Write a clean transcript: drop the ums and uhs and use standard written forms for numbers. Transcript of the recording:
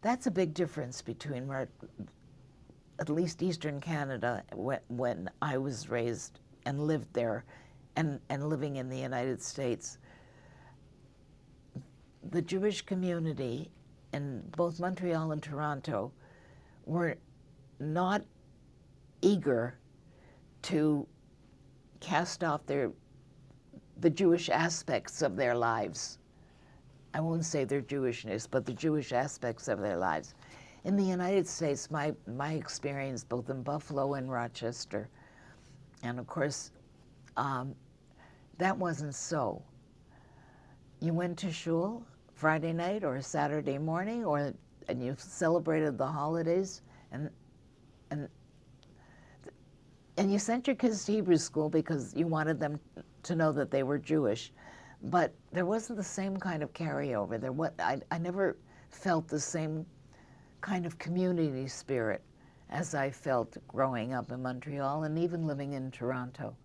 That's a big difference between at least Eastern Canada, when I was raised and lived there, and living in the United States. The Jewish community in both Montreal and Toronto were not eager to cast off the Jewish aspects of their lives. I won't say their Jewishness, but the Jewish aspects of their lives. In the United States, my experience, both in Buffalo and Rochester, and of course, that wasn't so. You went to shul Friday night or Saturday morning, and you celebrated the holidays, and you sent your kids to Hebrew school because you wanted them to know that they were Jewish. But there wasn't the same kind of carryover. I never felt the same kind of community spirit as I felt growing up in Montreal and even living in Toronto.